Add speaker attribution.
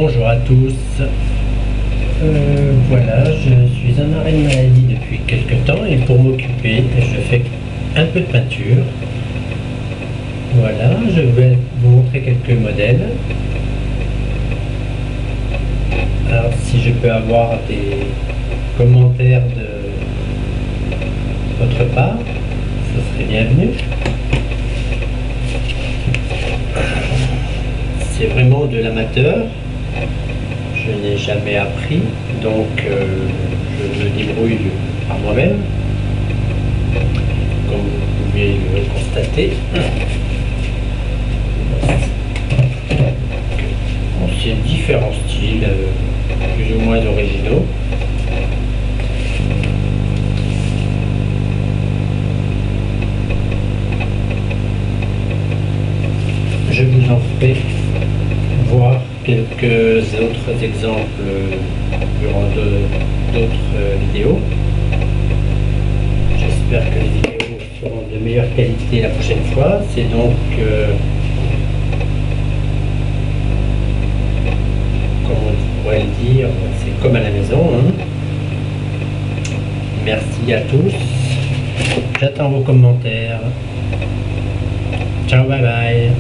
Speaker 1: Bonjour à tous. Voilà, je suis en arrêt de maladie depuis quelques temps et pour m'occuper, je fais un peu de peinture. Voilà, je vais vous montrer quelques modèles. Alors si je peux avoir des commentaires de votre part, ce serait bienvenu. C'est vraiment de l'amateur. Je n'ai jamais appris, donc je me débrouille par moi-même, comme vous pouvez le constater. Bon, c'est différents styles, plus ou moins originaux. Je vous en ferai voir quelques autres exemples durant d'autres vidéos. J'espère que les vidéos seront de meilleure qualité la prochaine fois. C'est donc, comme on pourrait le dire, c'est comme à la maison. Merci à tous. J'attends vos commentaires. Ciao, bye bye.